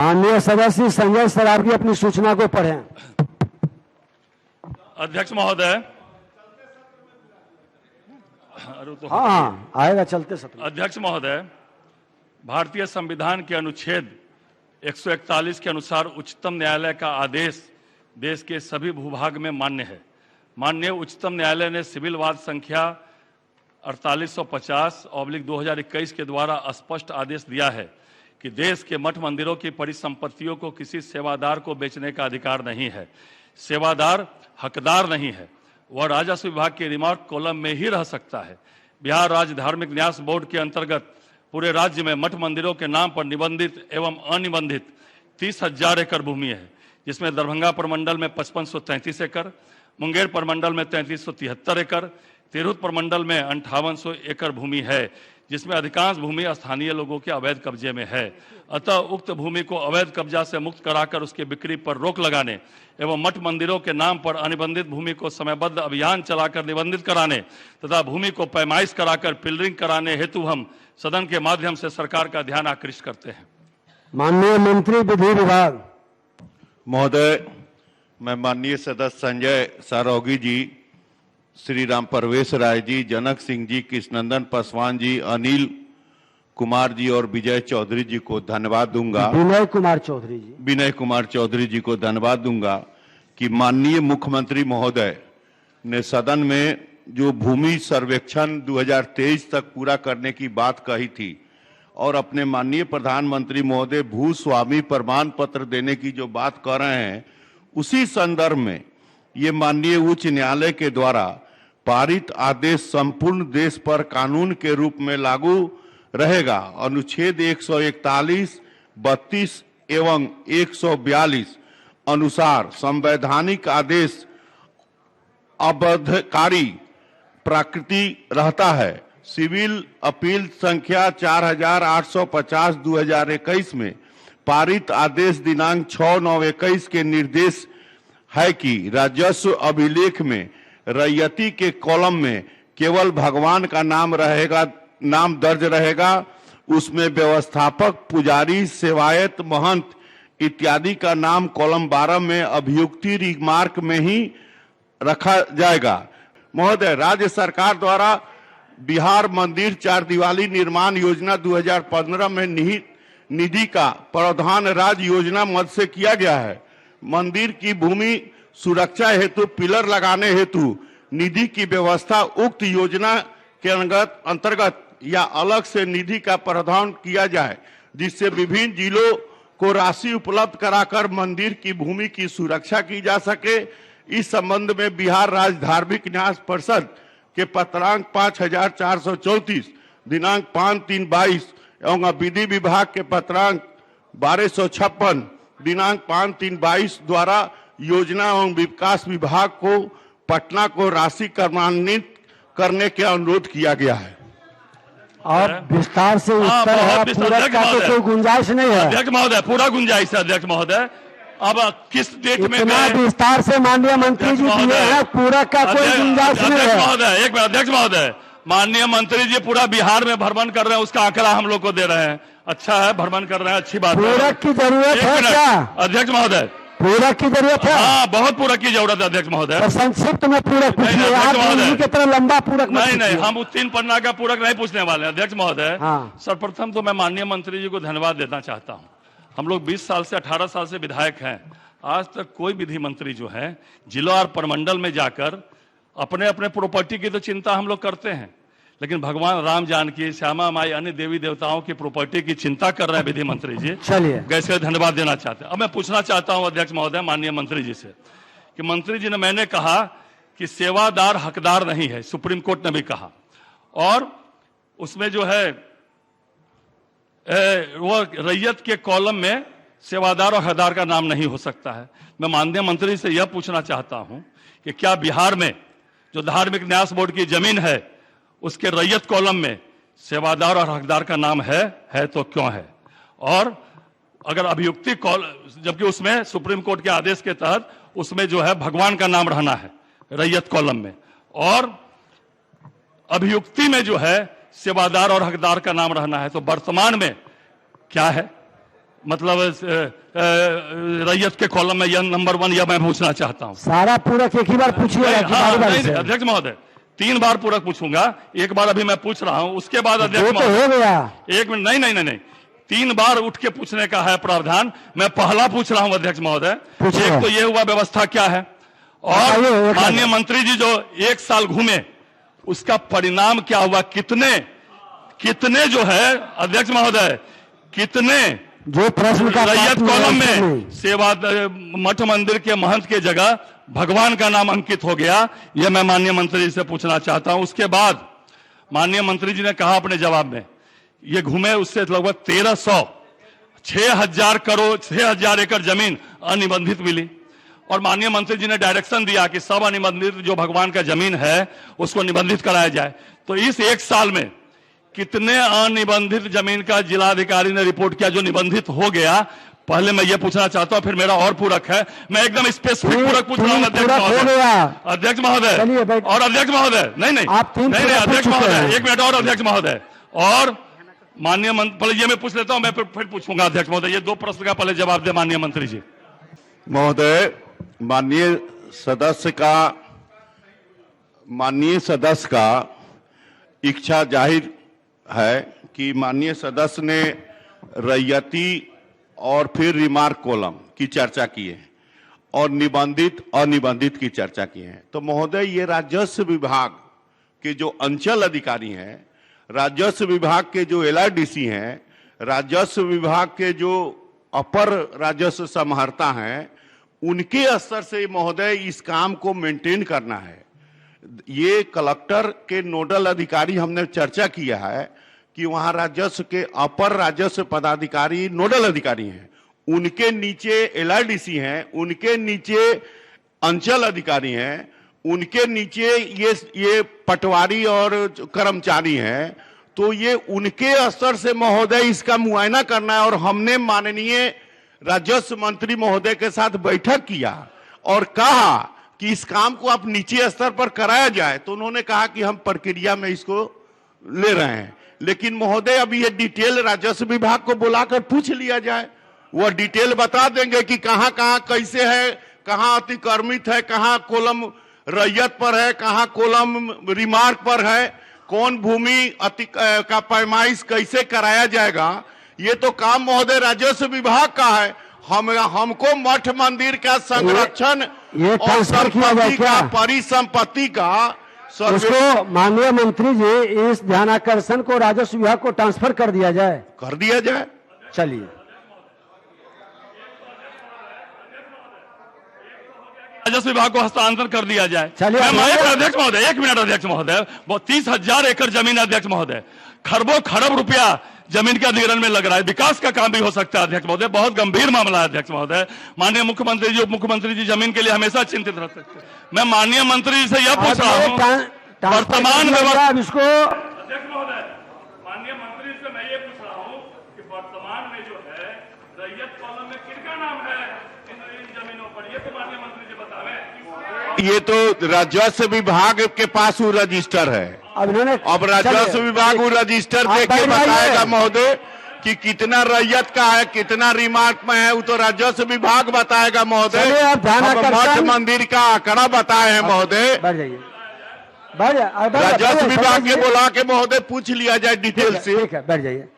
माननीय सदस्य संजय सरावगी अपनी सूचना को पढ़ें। अध्यक्ष महोदय, हाँ आएगा चलते सत्र। अध्यक्ष महोदय, भारतीय संविधान के अनुच्छेद 141 के अनुसार उच्चतम न्यायालय का आदेश देश के सभी भूभाग में मान्य है। माननीय उच्चतम न्यायालय ने सिविल वाद संख्या 4850/2021 के द्वारा स्पष्ट आदेश दिया है कि देश के मठ मंदिरों की परिसंपत्तियों को किसी सेवादार को बेचने का अधिकार नहीं है। सेवादार हकदार नहीं है, वह राजस्व विभाग के रिमार्क कॉलम में ही रह सकता है। बिहार राज्य धार्मिक न्यास बोर्ड के अंतर्गत पूरे राज्य में मठ मंदिरों के नाम पर निबंधित एवं अनिबंधित 30,000 एकड़ भूमि है, जिसमें दरभंगा प्रमंडल में 5533 एकड़, मुंगेर प्रमंडल में 3373 एकड़, तिरहुत प्रमंडल में 5800 एकड़ भूमि है, जिसमें अधिकांश भूमि स्थानीय लोगों के अवैध कब्जे में है। अतः उक्त भूमि को अवैध कब्जा से मुक्त कराकर उसके बिक्री पर रोक लगाने एवं मठ मंदिरों के नाम पर अनिबंधित भूमि को समयबद्ध अभियान चलाकर निबंधित कराने तथा भूमि को पैमाइश कराकर पिलरिंग कराने हेतु हम सदन के माध्यम से सरकार का ध्यान आकृष्ट करते हैं। माननीय मंत्री विधि विभाग। महोदय, मैं माननीय सदस्य संजय सरावगी जी, श्री राम परवेश राय जी, जनक सिंह जी, कृष्णनंदन पासवान जी, अनिल कुमार जी और विजय चौधरी जी को धन्यवाद दूंगा। विनय कुमार चौधरी जी को धन्यवाद दूंगा कि माननीय मुख्यमंत्री महोदय ने सदन में जो भूमि सर्वेक्षण 2023 तक पूरा करने की बात कही थी और अपने माननीय प्रधानमंत्री महोदय भू स्वामी प्रमाण पत्र देने की जो बात कर रहे हैं, उसी संदर्भ में ये माननीय उच्च न्यायालय के द्वारा पारित आदेश संपूर्ण देश पर कानून के रूप में लागू रहेगा। अनुच्छेद 141, 32 एवं 142 अनुसार संवैधानिक आदेश अबाध्यकारी प्रकृति रहता है। सिविल अपील संख्या 4850/2021 में पारित आदेश दिनांक 6/9/21 के निर्देश है कि राजस्व अभिलेख में रैयती के कॉलम में केवल भगवान का नाम दर्ज रहेगा। उसमें व्यवस्थापक, पुजारी, सेवायत, महंत इत्यादि का नाम कॉलम 12 में अभियुक्ति रिमार्क में ही रखा जाएगा। महोदय, राज्य सरकार द्वारा बिहार मंदिर चार दिवाली निर्माण योजना 2015 में निहित निधि का प्रावधान राज्य योजना मद से किया गया है। मंदिर की भूमि सुरक्षा हेतु पिलर लगाने हेतु निधि की व्यवस्था उक्त योजना के अंतर्गत या अलग से निधि का प्रावधान किया जाए, जिससे विभिन्न जिलों को राशि उपलब्ध कराकर मंदिर की भूमि की सुरक्षा की जा सके। इस संबंध में बिहार राज्य धार्मिक न्यास परिषद के पत्रांक 5434 दिनांक 5/3/22 एवं विधि विभाग के पत्रांक 1256 दिनांक 5/3/22 द्वारा योजना एवं विकास विभाग को पटना को राशि क्रियान्वित करने के अनुरोध किया गया है। और विस्तार से उत्तर है, पूरक का तो कोई गुंजाइश नहीं है। अध्यक्ष महोदय, पूरा गुंजाइश है। अध्यक्ष महोदय, अब किस डेट में विस्तार से माननीय मंत्री जी दिए हैं, पूरक का कोई गुंजाइश नहीं है। महोदय, एक मिनट। अध्यक्ष महोदय, माननीय मंत्री जी पूरा बिहार में भ्रमण कर रहे हैं, उसका आंकड़ा हम लोग को दे रहे हैं। अच्छा है, भ्रमण कर रहे हैं, अच्छी बात है। पूरक की जरूरत है क्या? अध्यक्ष महोदय, पूरक की जरूरत है? हाँ, बहुत पूरक की जरूरत है अध्यक्ष महोदय। संक्षिप्त में पूरक पूछिए, आप की तरह लंबा पूरक नहीं, हम 3 पन्ना का पूरक नहीं पूछने वाले हैं। अध्यक्ष महोदय, हाँ। सर्वप्रथम तो मैं माननीय मंत्री जी को धन्यवाद देना चाहता हूँ। हम लोग 20 साल से 18 साल से विधायक हैं। आज तक कोई विधि मंत्री जो है जिला और प्रमंडल में जाकर अपने अपने प्रॉपर्टी की तो चिंता हम लोग करते हैं, लेकिन भगवान राम, जानकी, श्यामा माई, अन्य देवी देवताओं की प्रॉपर्टी की चिंता कर रहे हैं विधि मंत्री जी। चलिए, कैसे धन्यवाद देना चाहते हैं। अब मैं पूछना चाहता हूं अध्यक्ष महोदय माननीय मंत्री जी से कि मंत्री जी ने, मैंने कहा कि सेवादार हकदार नहीं है, सुप्रीम कोर्ट ने भी कहा, और उसमें जो है वो रैयत के कॉलम में सेवादार और हकदार का नाम नहीं हो सकता है। मैं माननीय मंत्री से यह पूछना चाहता हूं कि क्या बिहार में जो धार्मिक न्यास बोर्ड की जमीन है उसके रैयत कॉलम में सेवादार और हकदार का नाम है तो क्यों है? और अगर अभियुक्ति जबकि उसमें सुप्रीम कोर्ट के आदेश के तहत उसमें जो है भगवान का नाम रहना है रैयत कॉलम में, और अभियुक्ति में जो है सेवादार और हकदार का नाम रहना है, तो वर्तमान में क्या है? मतलब रैयत के कॉलम में यह नंबर 1 यह मैं पूछना चाहता हूं। सारा पूरक एक ही बार पूछिएगा कि बारी बारी से? अध्यक्ष महोदय 3 बार पूरक पूछूंगा, एक बार अभी मैं पूछ रहा हूं, उसके बाद अध्यक्ष वो तो हो गया। एक मिनट, नहीं, 3 बार उठ के पूछने का है प्रावधान। मैं पहला पूछ रहा हूं अध्यक्ष महोदय। एक तो ये हुआ व्यवस्था क्या है, और माननीय मंत्री जी जो 1 साल घूमे उसका परिणाम क्या हुआ, कितने जो है अध्यक्ष महोदय, कितने जो प्रश्न का रैयत कॉलम में सेवा मठ मंदिर के महंत के जगह भगवान का नाम अंकित हो गया, यह मैं माननीय मंत्री जी से पूछना चाहता हूं। उसके बाद माननीय मंत्री जी ने कहा अपने जवाब में, ये घूमे उससे लगभग 1300 6,000 एकड़ जमीन अनिबंधित मिली, और माननीय मंत्री जी ने डायरेक्शन दिया कि सब अनिबंधित जो भगवान का जमीन है उसको निबंधित कराया जाए। तो इस 1 साल में कितने अनिबंधित जमीन का जिलाधिकारी ने रिपोर्ट किया जो निबंधित हो गया? पहले मैं ये पूछना चाहता हूं, फिर मेरा और पूरक है। मैं एकदम स्पेसिफिक पूरक पूछ रहा हूं अध्यक्ष महोदय, और अध्यक्ष महोदय नहीं अध्यक्ष महोदय, 1 मिनट और अध्यक्ष महोदय, और माननीय मंत्री, पहले ये मैं पूछ लेता हूं, मैं फिर पूछूंगा अध्यक्ष महोदय। ये 2 प्रश्न का पहले जवाब दे माननीय मंत्री जी। महोदय, माननीय सदस्य का इच्छा जाहिर है कि माननीय सदस्य ने रैयती और फिर रिमार्क कॉलम की चर्चा की है और निबंधित अनिबंधित की चर्चा की है। तो महोदय, ये राजस्व विभाग के जो अंचल अधिकारी हैं, राजस्व विभाग के जो LRDC हैं, राजस्व विभाग के जो अपर राजस्व समाहर्ता हैं, उनके स्तर से महोदय इस काम को मेंटेन करना है। ये कलेक्टर के नोडल अधिकारी हमने चर्चा किया है कि वहां राजस्व के अपर राजस्व पदाधिकारी नोडल अधिकारी हैं, उनके नीचे LRDC हैं, उनके नीचे अंचल अधिकारी हैं, उनके नीचे ये पटवारी और कर्मचारी हैं। तो ये उनके स्तर से महोदय इसका मुआयना करना है, और हमने माननीय राजस्व मंत्री महोदय के साथ बैठक किया और कहा कि इस काम को आप नीचे स्तर पर कराया जाए। तो उन्होंने कहा कि हम प्रक्रिया में इसको ले रहे हैं, लेकिन महोदय अभी ये डिटेल राजस्व विभाग को बुलाकर पूछ लिया जाए, वह डिटेल बता देंगे कि कहां कैसे है, कहां अतिक्रमित है, कहां कॉलम रैयत पर है, कहां कॉलम रिमार्क पर है, कौन भूमि का पैमाइश कैसे कराया जाएगा। ये तो काम महोदय राजस्व विभाग का है। हमको मठ मंदिर का संरक्षण और संपत्ति का, परिसंपत्ति का, उसको माननीय मंत्री जी इस ध्यानाकर्षण को राजस्व विभाग को ट्रांसफर कर दिया जाए। चलिए, राजस्व विभाग को हस्तांतरण कर दिया जाए। चलिए अध्यक्ष महोदय, 1 मिनट अध्यक्ष महोदय, वो 30,000 एकड़ जमीन अध्यक्ष महोदय, खरबों खरब रुपया जमीन के अधिग्रहण में लग रहा है। विकास का काम भी हो सकता है अध्यक्ष महोदय, बहुत गंभीर मामला है अध्यक्ष महोदय। माननीय मुख्यमंत्री जी, उप मुख्यमंत्री जी जमीन के लिए हमेशा चिंतित रहते हैं। मैं माननीय मंत्री जी से यह पूछ रहा हूँ, वर्तमान व्यवस्था, इसको अध्यक्ष महोदय, माननीय मंत्री से मैं ये पूछ रहा हूँ कि वर्तमान में जो है रैयत कॉलम में किनका नाम है इन जमीनों पर, ये तो माननीय मंत्री जी बतावे। ये तो राजस्व विभाग के पास वो रजिस्टर है। अब राजस्व विभाग वो रजिस्टर देख के बताएगा महोदय कि कितना रैयत का है, कितना रिमार्क में है, वो तो राजस्व विभाग बताएगा महोदय। मठ मंदिर का आंकड़ा बताए हैं महोदय, राजस्व विभाग के बुला के महोदय पूछ लिया जाए डिटेल से। बैठ जाइए।